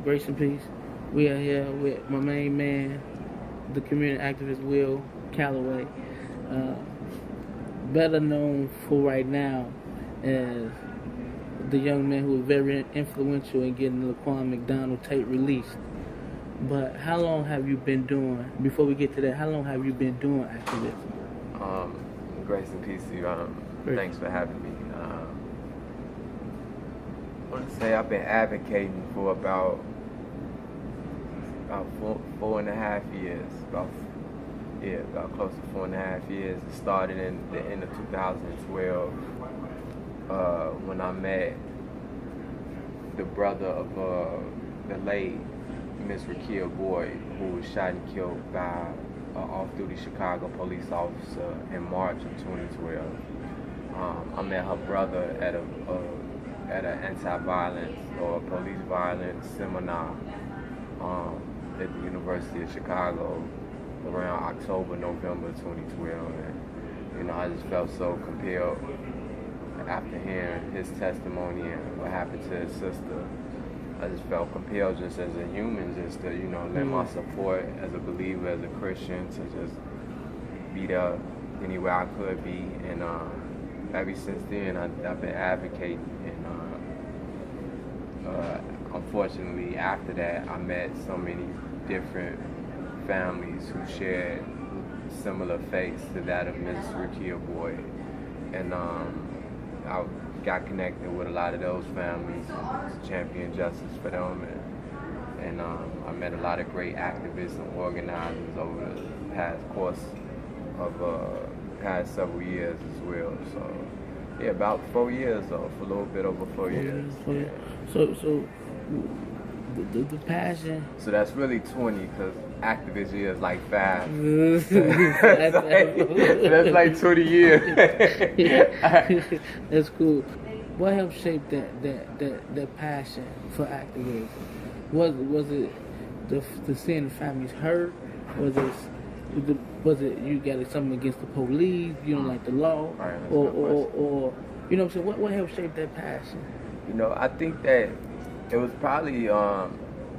Grace and peace. We are here with my main man, the community activist Will Calloway, better known for right now as the young man who was very influential in getting the Laquan McDonald tape released. But how long have you been doing, before we get to that, how long have you been doing activism? Grace and peace to you. Thanks for having me. I want to say I've been advocating for about 4.5 years. About close to 4.5 years. It started in the end of 2012 when I met the brother of the late Miss Rakia Boyd, who was shot and killed by an off-duty Chicago police officer in March of 2012. I met her brother at an anti-violence or police violence seminar at the University of Chicago around October, November 2012. And, I just felt so compelled after hearing his testimony and what happened to his sister. I just felt compelled just as a human just to, lend my support as a believer, as a Christian, to just be there anywhere I could be. And ever since then, I've been advocating. And unfortunately, after that, I met so many different families who shared similar faiths to that of Ms. Rakia Boyd. And I got connected with a lot of those families to champion justice for them. And I met a lot of great activists and organizers over the past several years as well. So, yeah, about 4 years, or for a little bit over 4 years. Yeah. So the passion. So that's really 20, because activist years like 5. That's like 20 years. That's cool. What helped shape that passion for activism? Was it the seeing the families hurt? Was it you got something against the police? You don't like the law, right, or you know what I'm saying? What helped shape that passion? I think that it was probably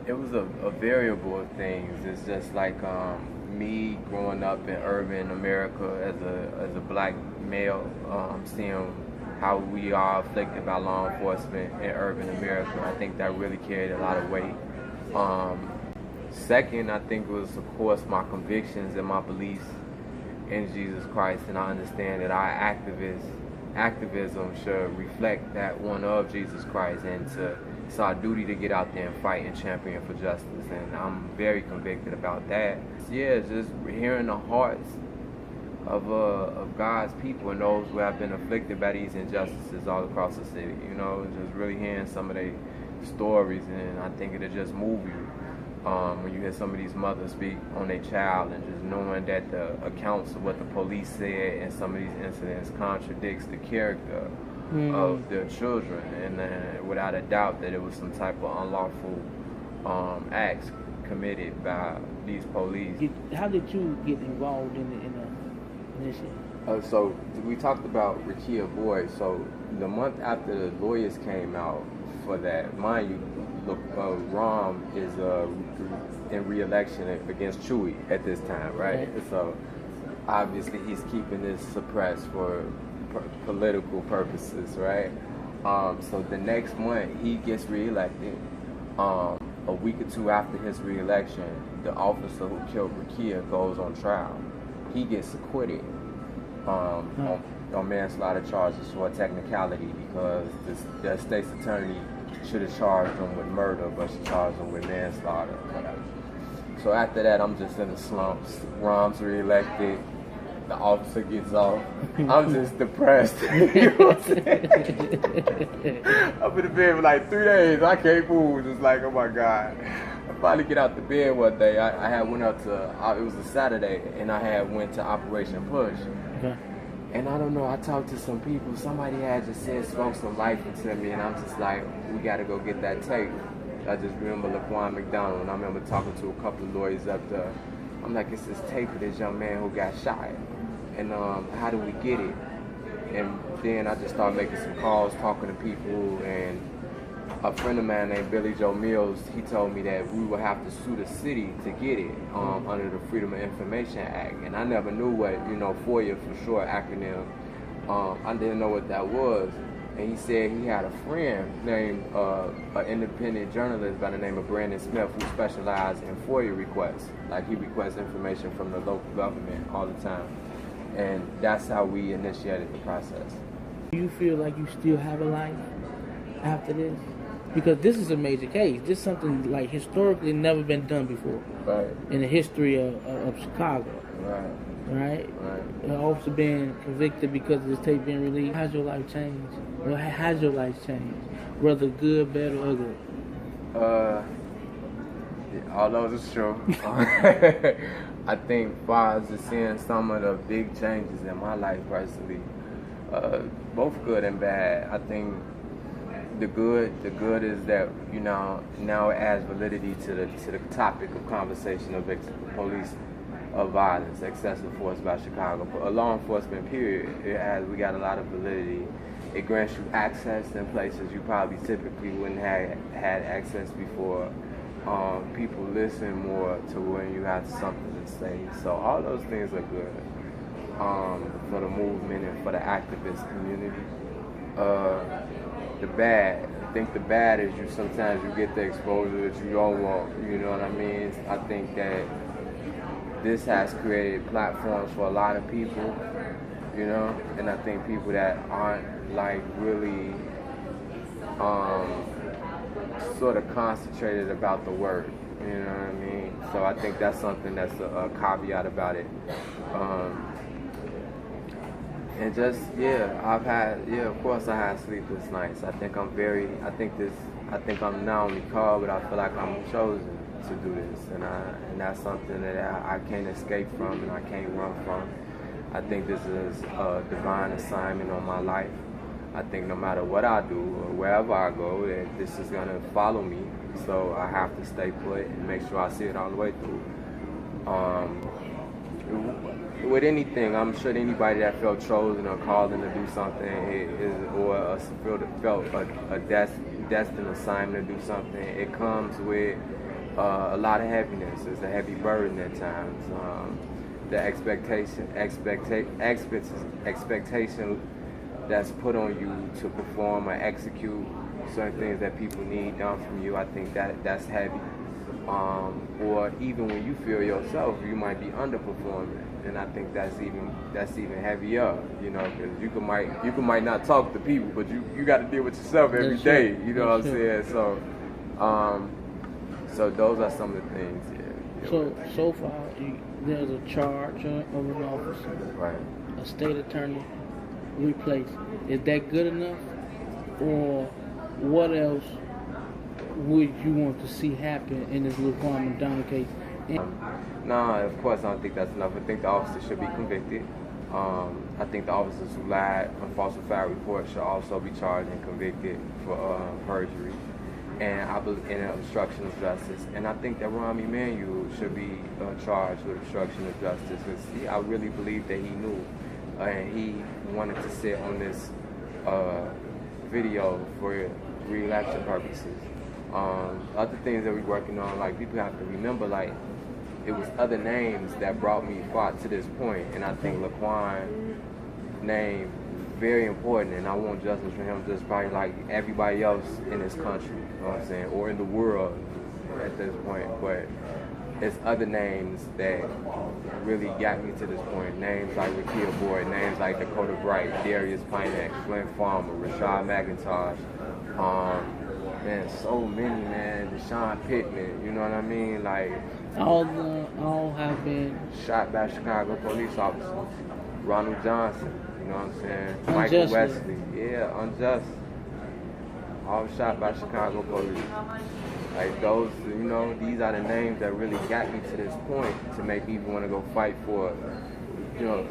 it was a variable of things. It's just like me growing up in urban America as a black male, seeing how we are afflicted by law enforcement in urban America. I think that really carried a lot of weight. Second, I think was, of course, my convictions and my beliefs in Jesus Christ, and I understand that our activism should reflect that one of Jesus Christ, and it's our duty to get out there and fight and champion for justice, and I'm very convicted about that. Yeah, just hearing the hearts of God's people and those who have been afflicted by these injustices all across the city, just really hearing some of their stories, and I think it'll just move you. When you hear some of these mothers speak on their child, and just knowing that the accounts of what the police said in some of these incidents contradicts the character of their children, and without a doubt that it was some type of unlawful acts committed by these police. How did you get involved in this? So we talked about Rakia Boyd. So the month after the lawyers came out for that, mind you, Rom is in re-election against Chewy at this time, right? So obviously he's keeping this suppressed for political purposes, right? So the next month he gets re-elected. A week or two after his re-election, the officer who killed Rakia goes on trial. He gets acquitted on manslaughter charges for a technicality, because the state's attorney should have charged him with murder, but she charged him with manslaughter. So after that, I'm just in the slumps. Rom's re-elected. The officer gets off. I'm just depressed. You know what I'm saying? I've been in bed for like 3 days. I can't move. Just like, oh my God. I finally get out the bed one day. I had went up to, it was a Saturday, and I had went to Operation Push. Okay. And I don't know, I talked to some people. Somebody had just spoke some life into me, and I'm just like, we got to go get that tape. I just remember Laquan McDonald, and I remember talking to a couple of lawyers up there. I'm like, it's this tape of this young man who got shot, and how do we get it? And then I just started making some calls, talking to people, and a friend of mine named Billy Joe Mills, he told me that we would have to sue the city to get it under the Freedom of Information Act. And I never knew what, FOIA for short acronym. I didn't know what that was. And he said he had a friend named an independent journalist by the name of Brandon Smith who specialized in FOIA requests. Like he requests information from the local government all the time. And that's how we initiated the process. Do you feel like you still have a life after this? Because this is a major case. This is something like historically never been done before. Right. In the history of Chicago. Right. An officer being convicted because of this tape being released. How's your life changed? Well, has your life changed? Whether good, bad, or ugly? All those are true. I think far as seeing some of the big changes in my life personally, both good and bad. I think the good is that now it adds validity to the topic of conversation of police violence, excessive force by Chicago. But a law enforcement period, we got a lot of validity. It grants you access in places you probably typically wouldn't have had access before. People listen more to when you have something to say. So all those things are good for the movement and for the activist community. The bad, I think the bad is sometimes you get the exposure that you don't want. You know what I mean? I think that this has created platforms for a lot of people, and I think people that aren't like really sort of concentrated about the work, you know what I mean? So I think that's something that's a caveat about it. And just, of course I had sleepless nights. I think I'm not only called, but I feel like I'm chosen to do this, and that's something that I can't escape from and I can't run from. I think this is a divine assignment on my life. I think no matter what I do or wherever I go, that this is gonna follow me. So I have to stay put and make sure I see it all the way through. With anything, I'm sure anybody that felt chosen or called in to do something felt a destined assignment to do something, it comes with a lot of heaviness. It's a heavy burden at times. The expectation that's put on you to perform or execute certain things that people need done from you, I think that's heavy. Or even when you feel yourself, you might be underperforming, and I think that's even heavier, because you might not talk to people, but you got to deal with yourself every day. You know what I'm saying? So those are some of the things. Yeah. So far, there's a charge of an officer, right? A state attorney replaced. Is that good enough, or what else would you want to see happen in this Laquan McDonald case? No, of course I don't think that's enough. I think the officer should be convicted. I think the officers who lied on falsified reports should also be charged and convicted for perjury and obstruction of justice. And I think that Rahm Emanuel should be charged with obstruction of justice, because I really believe that he knew and he wanted to sit on this video for re-election purposes. Other things that we're working on, like people have to remember, like it was other names that brought me far to this point, and I think Laquan name is very important, and I want justice for him just probably like everybody else in this country, you know what I'm saying, or in the world at this point. But it's other names that really got me to this point. Names like Rakia Boyd, names like Dakota Bright, Darius Pinex, Glenn Farmer, Rashad McIntosh, man, so many, man. Deshaun Pittman, you know what I mean? Like all have been shot by Chicago police officers. Ronald Johnson, you know what I'm saying? Unjustly. Michael Wesley, yeah, unjust. All shot by Chicago police. Like those, these are the names that really got me to this point to make me want to go fight for it.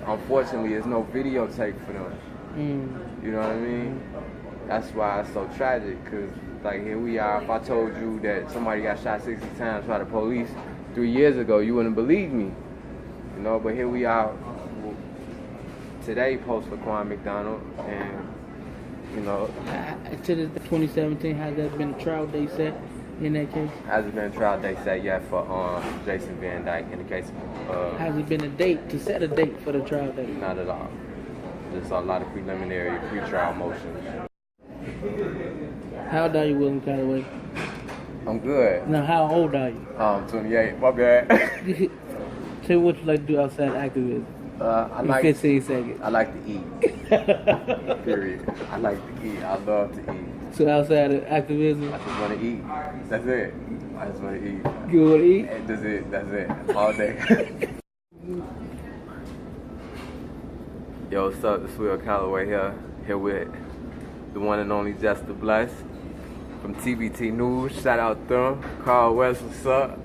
Unfortunately, there's no videotape for them. You know what I mean? That's why it's so tragic, because like here we are. If I told you that somebody got shot 60 times by the police 3 years ago, you wouldn't believe me. But here we are today, post Laquan McDonald, and you know. To this 2017, has there been a trial date set in that case? Has it been a trial date set yet for Jason Van Dyke in the case of... Has it been a date, to set a date for the trial date? Not at all. There's a lot of preliminary pre-trial motions. How old are you, William Calloway? I'm good. Now, how old are you? 28. My bad. Tell me what you like to do outside activism. I like 15 seconds. I like to eat. Period. I like to eat. I love to eat. So outside of activism, I just want to eat. That's it. I just want to eat. you want to eat? And that's it. That's it. All day. Yo, what's up? This is William Calloway here with the one and only Just the Bless from TBT News. Shout out to them. Carl West, what's up?